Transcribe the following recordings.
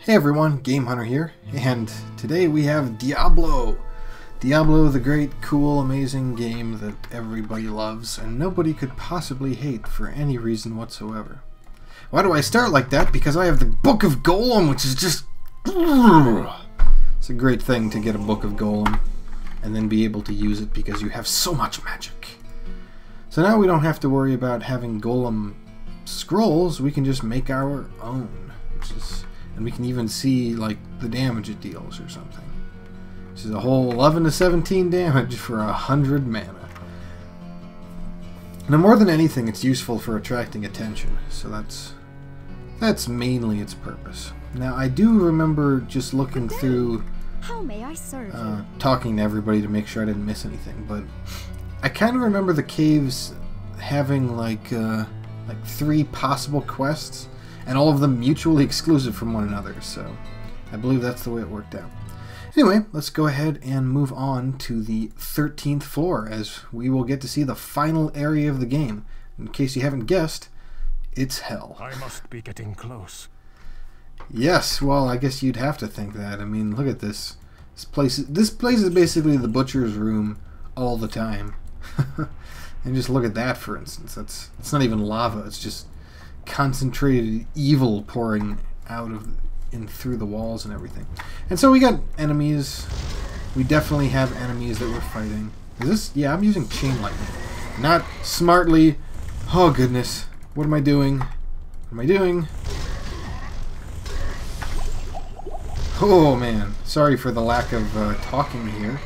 Hey everyone, Game Hunter here, and today we have Diablo! Diablo, the great, cool, amazing game that everybody loves, and nobody could possibly hate for any reason whatsoever. Why do I start like that? Because I have the Book of Golem, which is just... It's a great thing to get a Book of Golem, and then be able to use it because you have so much magic. So now we don't have to worry about having Golem scrolls, we can just make our own, which is... And we can even see, like, the damage it deals or something. Which is a whole 11 to 17 damage for 100 mana. Now, more than anything, it's useful for attracting attention. So that's mainly its purpose. Now, I do remember just looking through... How may I serve you? Talking to everybody to make sure I didn't miss anything. But I kind of remember the caves having, like 3 possible quests. And all of them mutually exclusive from one another, so I believe that's the way it worked out. Anyway, let's go ahead and move on to the 13th floor, as we will get to see the final area of the game. In case you haven't guessed, it's hell. I must be getting close. Yes, well, I guess you'd have to think that. I mean, look at this. This place is basically the butcher's room all the time. And just look at that, for instance. It's not even lava, it's just concentrated evil pouring out of through the walls and everything. And so we got enemies. We definitely have enemies that we're fighting. Is this? Yeah, I'm using chain lightning. Not smartly. Oh goodness. What am I doing? What am I doing? Oh man. Sorry for the lack of talking here.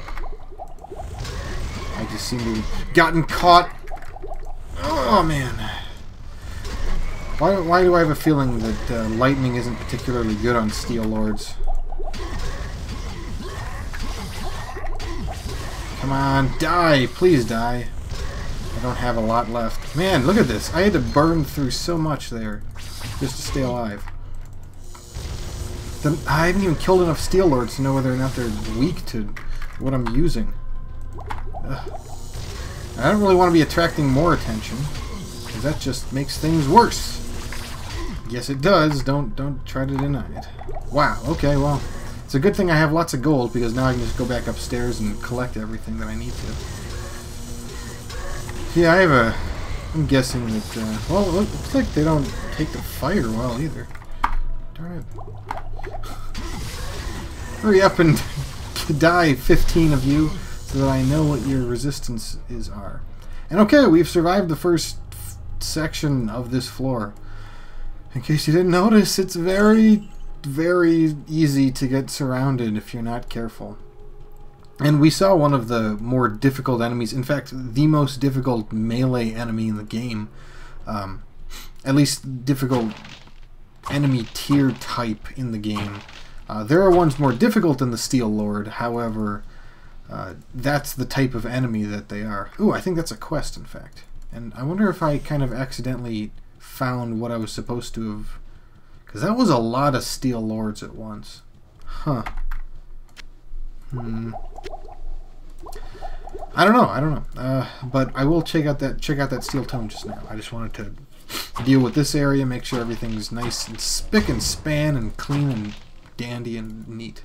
I just seem to have gotten caught. Oh man. Why do I have a feeling that lightning isn't particularly good on Steel Lords? Come on, die! Please die. I don't have a lot left. Man, look at this. I had to burn through so much there just to stay alive. I haven't even killed enough Steel Lords to know whether or not they're weak to what I'm using. Ugh. I don't really want to be attracting more attention, because that just makes things worse. Yes, it does. Don't try to deny it. Wow. Okay, well, it's a good thing I have lots of gold, because now I can just go back upstairs and collect everything that I need to. Yeah, I'm guessing that, well, it looks like they don't take the fire well, either. Darn it. Hurry up and die, 15 of you, so that I know what your resistances are. And okay, we've survived the first section of this floor. In case you didn't notice, it's very, very easy to get surrounded if you're not careful. And we saw one of the more difficult enemies, in fact, the most difficult melee enemy in the game. At least difficult enemy tier type in the game. There are ones more difficult than the Steel Lord, however, that's the type of enemy that they are. Ooh, I think that's a quest, in fact. And I wonder if I kind of accidentally found what I was supposed to have, because that was a lot of Steel Lords at once. Huh. I don't know. But I will check out that Steel Tome just now. I just wanted to deal with this area, make sure everything's nice and spick and span and clean and dandy and neat.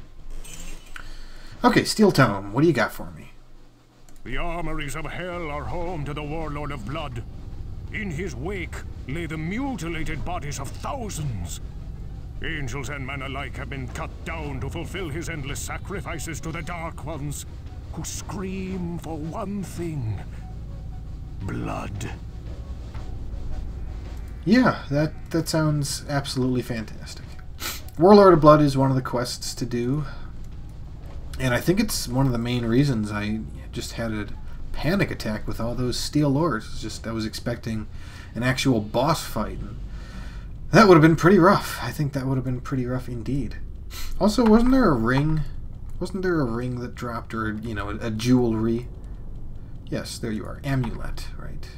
Okay, Steel Tome, what do you got for me? The armories of hell are home to the Warlord of Blood. In his wake lay the mutilated bodies of thousands. Angels and men alike have been cut down to fulfill his endless sacrifices to the Dark Ones, who scream for one thing: blood. Yeah, that sounds absolutely fantastic. Warlord of Blood is one of the quests to do, and I think it's one of the main reasons I just had a panic attack with all those Steel Lords. It's just I was expecting an actual boss fight, and that would have been pretty rough. I think that would have been pretty rough indeed. Also, wasn't there a ring? Wasn't there a ring that dropped, or, you know, a jewelry? Yes, there you are. Amulet, right.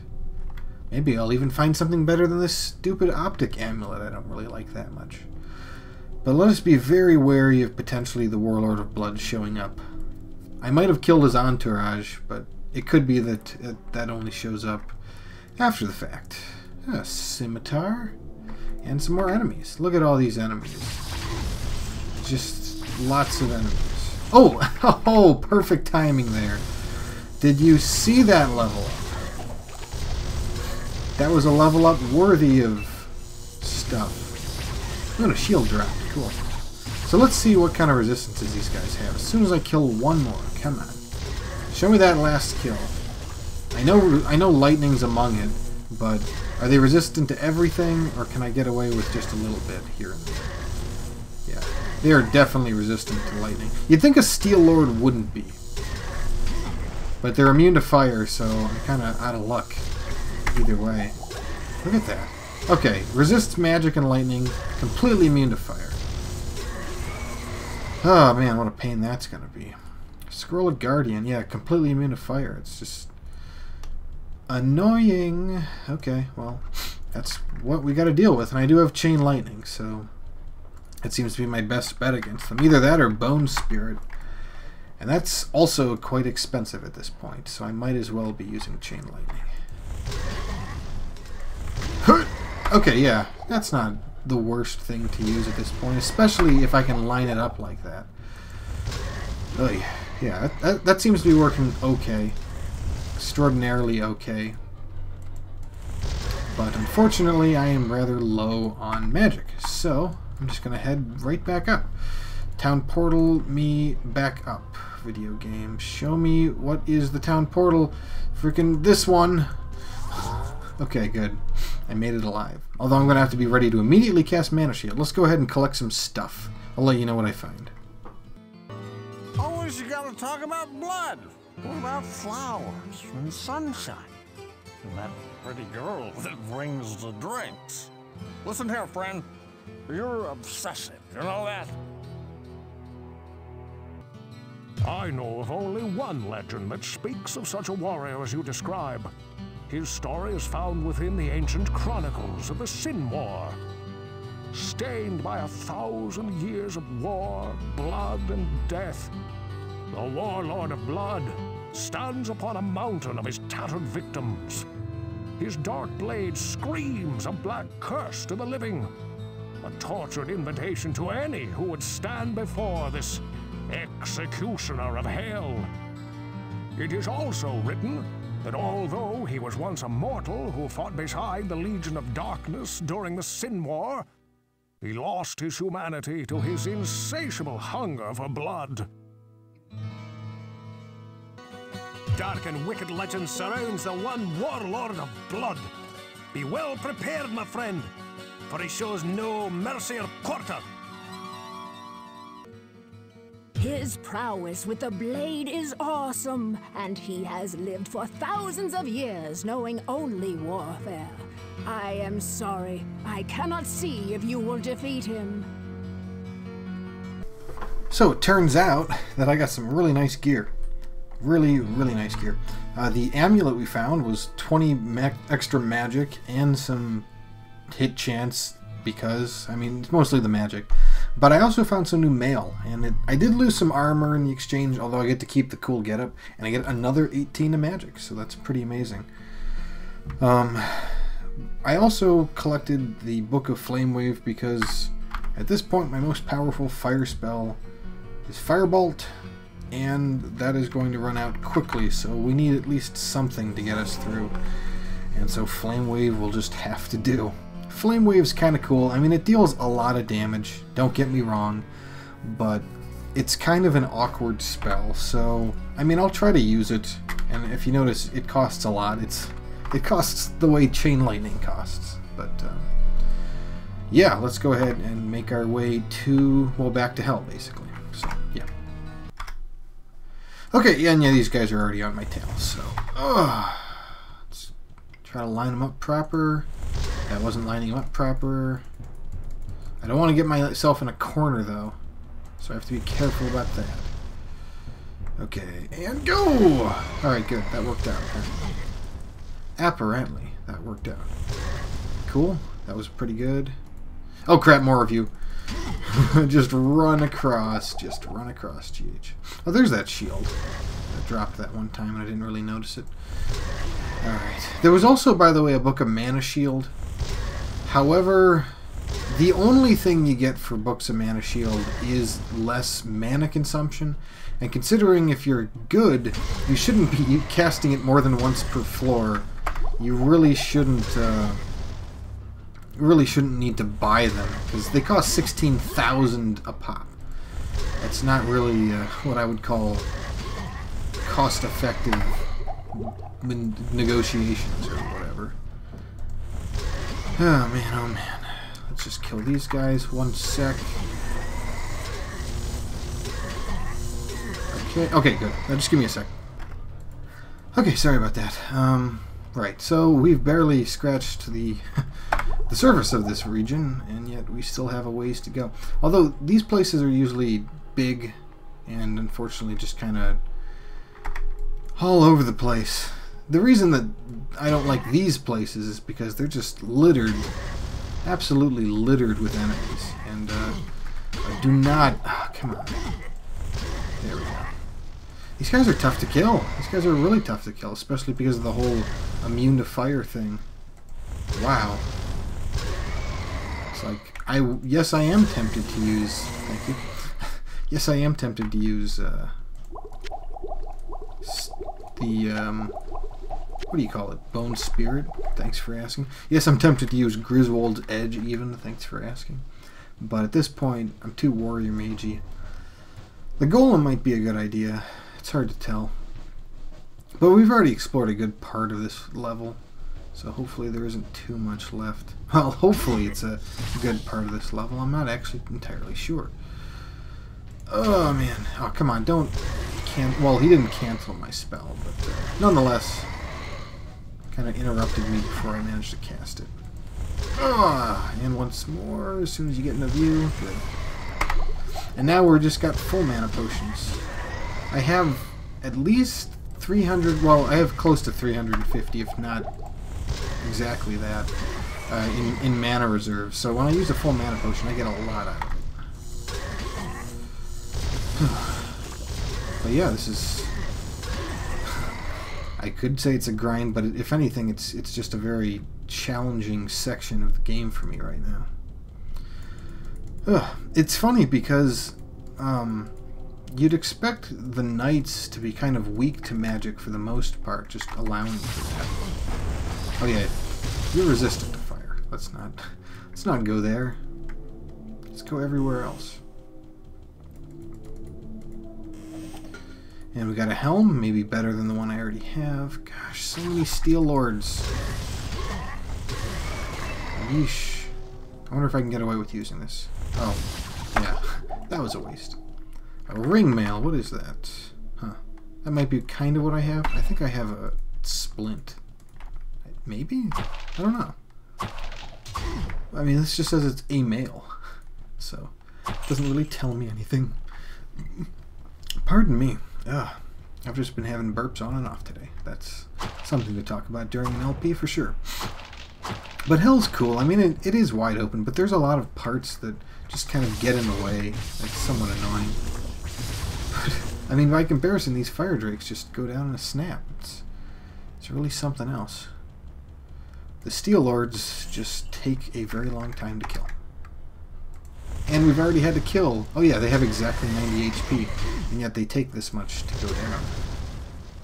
Maybe I'll even find something better than this stupid optic amulet I don't really like that much. But let us be very wary of potentially the Warlord of Blood showing up. I might have killed his entourage, but it could be that that only shows up after the fact. A scimitar and some more enemies. Look at all these enemies. just lots of enemies. Oh! Oh, perfect timing there. Did you see that level up? That was a level up worthy of stuff. Oh, a shield dropped. Cool. So let's see what kind of resistances these guys have. As soon as I kill one more, come on. Show me that last kill. I know lightning's among it, but are they resistant to everything, or can I get away with just a little bit here and there? Yeah, they are definitely resistant to lightning. You'd think a Steel Lord wouldn't be. But they're immune to fire, so I'm kind of out of luck either way. Look at that. Okay, resists magic and lightning, completely immune to fire. Oh man, what a pain that's going to be. Scroll of Guardian, yeah, completely immune to fire. It's just annoying. Okay, well, that's what we got to deal with. And I do have Chain Lightning, so it seems to be my best bet against them. Either that or Bone Spirit. And that's also quite expensive at this point, so I might as well be using Chain Lightning. Okay, yeah, that's not the worst thing to use at this point, especially if I can line it up like that. Oh, yeah, that seems to be working okay. Extraordinarily okay. But unfortunately, I am rather low on magic, so I'm just going to head right back up. Town portal me back up. Video game. Show me what is the town portal. Freaking this one. Okay, good. I made it alive. Although I'm going to have to be ready to immediately cast Mana Shield. Let's go ahead and collect some stuff. I'll let you know what I find. Always you gotta talk about blood. What about flowers and sunshine? And that pretty girl that brings the drinks. Listen here, friend. You're obsessive, you know that? I know of only one legend that speaks of such a warrior as you describe. His story is found within the ancient chronicles of the Sin War. Stained by 1,000 years of war, blood, and death, the warlord of blood stands upon a mountain of his tattered victims. His dark blade screams a black curse to the living, a tortured invitation to any who would stand before this executioner of hell. It is also written that although he was once a mortal who fought beside the Legion of Darkness during the Sin War, he lost his humanity to his insatiable hunger for blood. Dark and wicked legend surrounds the one warlord of blood. Be well prepared, my friend, for he shows no mercy or quarter. His prowess with the blade is awesome, and he has lived for thousands of years knowing only warfare. I am sorry. I cannot see if you will defeat him. So it turns out that I got some really nice gear. Really, really nice gear. The amulet we found was 20 extra magic and some hit chance because, I mean, it's mostly the magic. But I also found some new mail, and I did lose some armor in the exchange, although I get to keep the cool getup, and I get another 18 to magic, so that's pretty amazing. I also collected the Book of Flamewave because at this point my most powerful fire spell is Firebolt, and that is going to run out quickly, so we need at least something to get us through. And so Flamewave will just have to do. Flamewave's kind of cool. I mean, it deals a lot of damage, don't get me wrong, but it's kind of an awkward spell, so I mean, I'll try to use it, and if you notice, it costs a lot. It costs the way Chain Lightning costs, but yeah, let's go ahead and make our way to, well, back to hell, basically. So, yeah. Okay, yeah, and yeah, these guys are already on my tail, so let's try to line them up proper. That wasn't lining them up proper. I don't want to get myself in a corner, though, so I have to be careful about that. Okay, and go! Alright, good. That worked out. Apparently, that worked out. Cool. That was pretty good. Oh, crap, more of you. Just run across. Just run across, GH. Oh, there's that shield. I dropped that one time and I didn't really notice it. Alright. There was also, by the way, a Book of Mana Shield. However, The only thing you get for Books of Mana Shield is less mana consumption, and considering if you're good, you shouldn't be casting it more than once per floor. You really shouldn't need to buy them, because they cost 16,000 a pop. That's not really what I would call cost-effective negotiations or whatever. Oh man, oh man. Let's just kill these guys. 1 sec. Okay, good. Now just give me a sec. Okay, sorry about that. Right, so we've barely scratched the the surface of this region, and yet we still have a ways to go. Although these places are usually big and unfortunately just kind of all over the place. The reason that I don't like these places is because they're just littered, absolutely littered with enemies, and I do not... Oh, come on. There we go. These guys are tough to kill. These guys are really tough to kill, especially because of the whole immune to fire thing. Wow. It's like, yes, I am tempted to use... Thank you. Yes, I am tempted to use what do you call it? Bone Spirit? Thanks for asking. Yes, I'm tempted to use Griswold's Edge even. Thanks for asking. But at this point, I'm too warrior magey. The golem might be a good idea. It's hard to tell. But we've already explored a good part of this level, so hopefully there isn't too much left. Well, hopefully it's a good part of this level. I'm not actually entirely sure. Oh man. Oh, come on, don't... Well, he didn't cancel my spell, but nonetheless, kind of interrupted me before I managed to cast it. And once more, as soon as you get in a view. Good. And now we're just got full mana potions. I have at least 300, well, I have close to 350, if not exactly that, in mana reserve. So when I use a full mana potion, I get a lot out of it. But yeah, this is... I could say it's a grind, but if anything, it's just a very challenging section of the game for me right now. It's funny because you'd expect the knights to be kind of weak to magic for the most part, just allowing for that. Oh yeah, you're resistant to fire. Let's not go there. Let's go everywhere else. And we got a helm, maybe better than the one I already have. Gosh, so many Steel Lords. Yeesh. I wonder if I can get away with using this. Oh, yeah. That was a waste. A ring mail, what is that? Huh. That might be kind of what I have. I think I have a splint. Maybe? I don't know. I mean, this just says it's a mail. So, it doesn't really tell me anything. Pardon me. I've just been having burps on and off today. That's something to talk about during an LP for sure. But hell's cool. I mean, it is wide open, but there's a lot of parts that just kind of get in the way. That's somewhat annoying. But, I mean, by comparison, these fire drakes just go down in a snap. It's really something else. The Steel Lords just take a very long time to kill. And we've already had to kill... Oh yeah, they have exactly 90 HP, and yet they take this much to go down.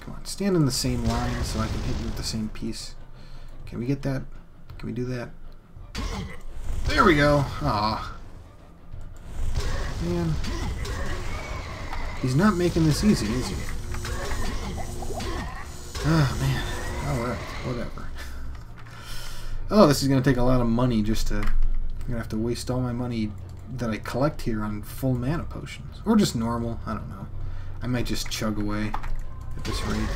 Come on, stand in the same line so I can hit you with the same piece. Can we get that? Can we do that? There we go! Aw. Man. He's not making this easy, is he? Oh, man. Alright, whatever. Oh, this is going to take a lot of money just to... I'm going to have to waste all my money that I collect here on full mana potions. Or just normal, I don't know. I might just chug away at this rate.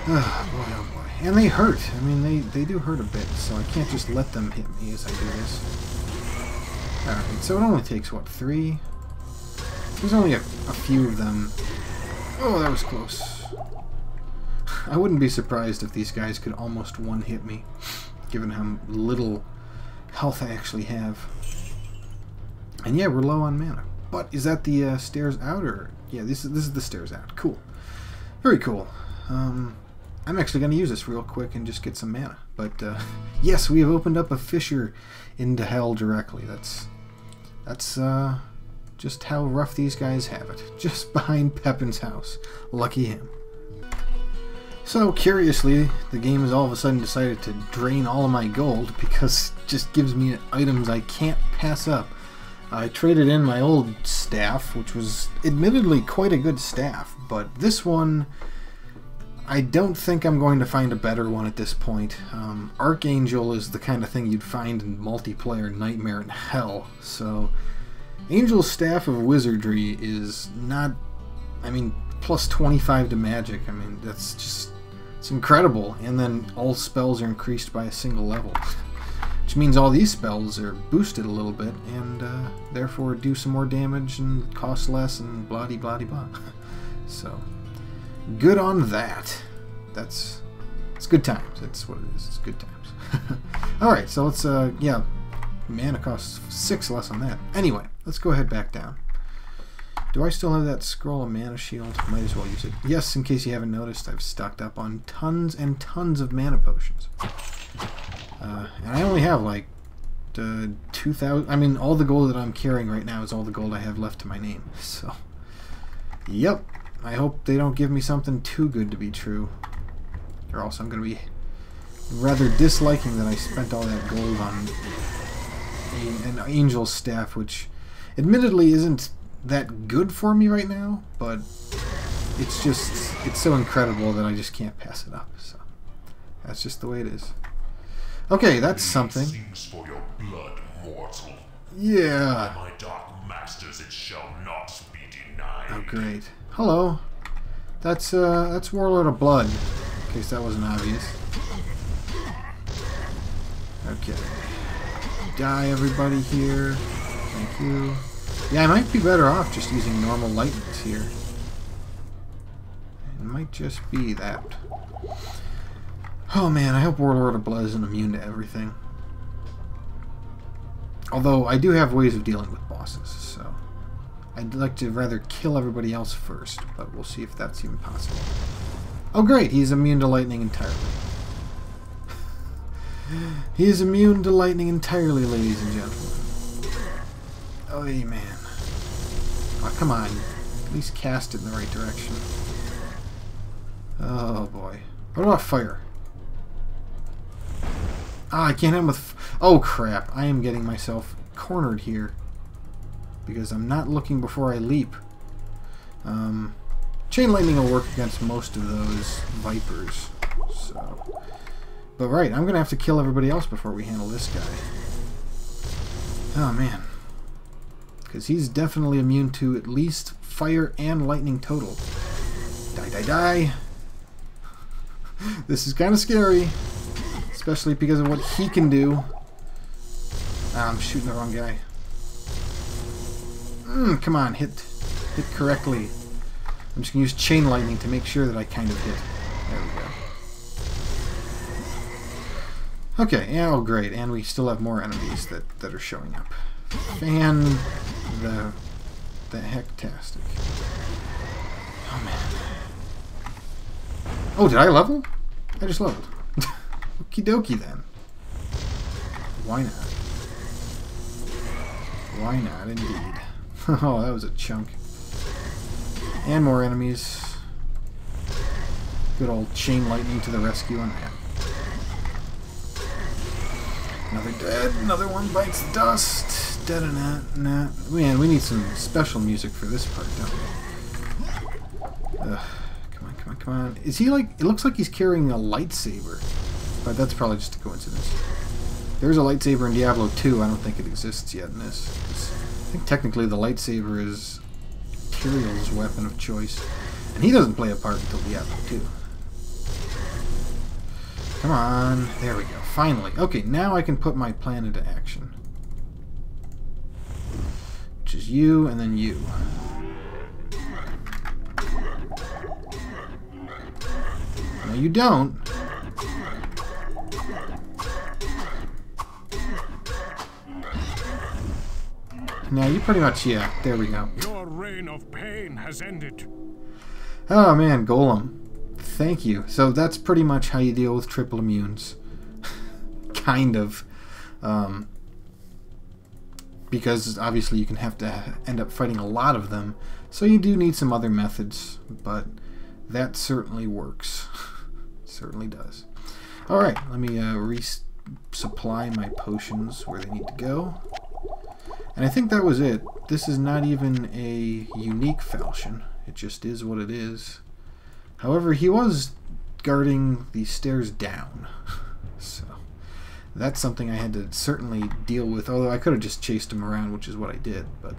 Oh boy, oh boy. And they hurt. I mean, they do hurt a bit, so I can't just let them hit me as I do this. Alright, so it only takes, what, 3? There's only a few of them. Oh, that was close. I wouldn't be surprised if these guys could almost one-hit me, given how little health I actually have. And yeah, we're low on mana. But is that the stairs out, or... Yeah, this is the stairs out. Cool. Very cool. I'm actually going to use this real quick and just get some mana, But yes, we have opened up a fissure into hell directly. That's just how rough these guys have it. Just behind Pepin's house. Lucky him. So, curiously, the game has all of a sudden decided to drain all of my gold because it just gives me items I can't pass up. I traded in my old staff, which was admittedly quite a good staff, but this one, I don't think I'm going to find a better one at this point. Archangel is the kind of thing you'd find in multiplayer Nightmare in Hell, so Angel's Staff of Wizardry is not, I mean, plus 25 to magic. I mean, that's just, it's incredible. And then all spells are increased by a single level, which means all these spells are boosted a little bit and therefore do some more damage and cost less and blah blah blah. So good on that. It's good times. That's what it is. It's good times. All right, so let's yeah, mana costs 6 less on that. Anyway, let's go ahead back down. Do I still have that scroll of mana shield? Might as well use it. Yes, in case you haven't noticed, I've stocked up on tons and tons of mana potions. And I only have like 2,000. I mean, all the gold that I'm carrying right now is all the gold I have left to my name. So, yep. I hope they don't give me something too good to be true, or else I'm going to be rather disliking that I spent all that gold on an angel's staff, which admittedly isn't that good for me right now, but it's just, it's so incredible that I just can't pass it up. So that's just the way it is. Okay, that's something. For your blood, mortal. Yeah. By my dark masters, it shall not be denied. Oh, great. Hello. That's Warlord of Blood, in case that wasn't obvious. Okay. Die, everybody here. Thank you. Yeah, I might be better off just using normal lightnings here. It might just be that. Oh man, I hope Warlord of Blood isn't immune to everything. Although, I do have ways of dealing with bosses, so I'd like to rather kill everybody else first, but we'll see if that's even possible. Oh great, he's immune to lightning entirely. He is immune to lightning entirely, ladies and gentlemen. Oh man. Oh, come on. At least cast it in the right direction. Oh boy. What about fire? Ah, I can't hit him with... Oh crap, I am getting myself cornered here. Because I'm not looking before I leap. Chain lightning will work against most of those vipers. So, but right, I'm going to have to kill everybody else before we handle this guy. Oh man. Because he's definitely immune to at least fire and lightning total. Die, die, die. This is kind of scary. Especially because of what he can do. Ah, I'm shooting the wrong guy. Come on, hit correctly. I'm just going to use chain lightning to make sure that I kind of hit. There we go. Okay, yeah, oh great. And we still have more enemies that are showing up. Fan the hecktastic. Oh man. Oh, did I level? I just leveled. Okie dokie then. Why not? Why not indeed? Oh, that was a chunk. And more enemies. Good old chain lightning to the rescue on that. Another dead. Another one bites the dust. Dead or not. Nah. Man, we need some special music for this part, don't we? Ugh. Come on, come on, come on. Is he like... It looks like he's carrying a lightsaber. But that's probably just a coincidence. There's a lightsaber in Diablo 2. I don't think it exists yet in this. I think technically the lightsaber is Tyrael's weapon of choice. And he doesn't play a part until Diablo 2. Come on. There we go. Finally. Okay, now I can put my plan into action. Which is you and then you. No, you don't. Now you pretty much, yeah, there we go. Your reign of pain has ended. Oh man, Golem. Thank you. So that's pretty much how you deal with triple immunes. kind of. Because obviously you can have to end up fighting a lot of them. So you do need some other methods, but that certainly works. Certainly does. Alright, let me resupply my potions where they need to go. And I think that was it. This is not even a unique falchion. It just is what it is. However, he was guarding the stairs down. So that's something I had to certainly deal with, although I could have just chased him around, which is what I did. But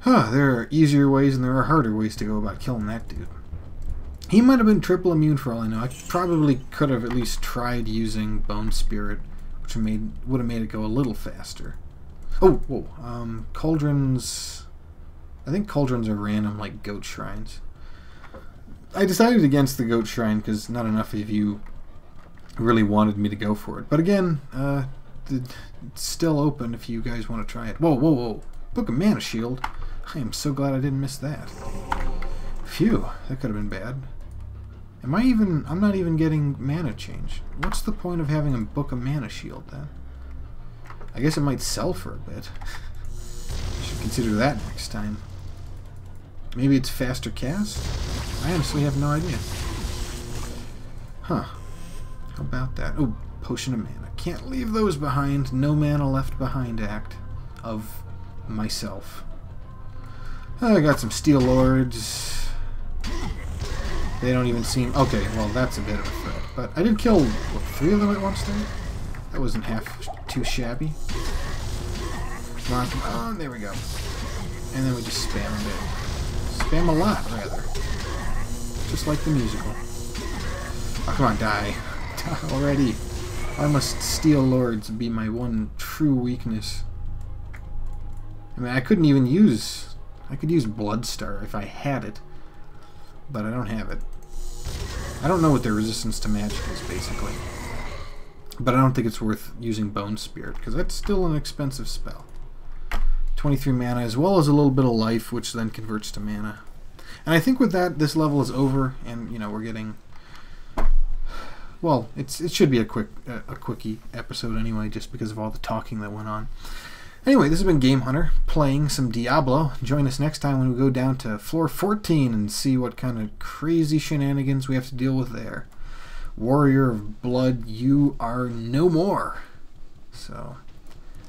there are easier ways and there are harder ways to go about killing that dude. He might have been triple immune for all I know. I probably could have at least tried using Bone Spirit, which would have made it go a little faster. Oh, whoa. Cauldrons. I think cauldrons are random, like goat shrines. I decided against the goat shrine because not enough of you really wanted me to go for it. But again, it's still open if you guys want to try it. Whoa, whoa, whoa. Book of Mana Shield. I am so glad I didn't miss that. Phew, that could have been bad. I'm not even getting mana change. What's the point of having a Book of Mana Shield then? I guess it might sell for a bit. I should consider that next time. Maybe it's faster cast? I honestly have no idea. Huh. How about that? Oh, Potion of Mana. Can't leave those behind. No mana left behind act of myself. I got some Steel Lords. They don't even seem... Okay, well, that's a bit of a threat. But I did kill, what, 3 of them at once there? That wasn't half too shabby. Come on, come on. There we go. And then we just spam a bit. Spam a lot, rather. Just like the musical. Oh, come on, die. Die already. Why must Steel Lords be my one true weakness? I mean, I couldn't even use... I could use Bloodstar if I had it. But I don't have it. I don't know what their resistance to magic is, basically. But I don't think it's worth using Bone Spirit, because that's still an expensive spell. 23 mana, as well as a little bit of life, which then converts to mana. And I think with that, this level is over, and, you know, we're getting... Well, it should be a quickie episode anyway, just because of all the talking that went on. Anyway, this has been Game Hunter, playing some Diablo. Join us next time when we go down to floor 14 and see what kind of crazy shenanigans we have to deal with there. Warrior of Blood, you are no more. So,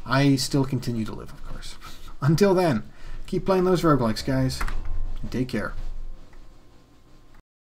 I still continue to live, of course. Until then, keep playing those roguelikes, guys. Take care.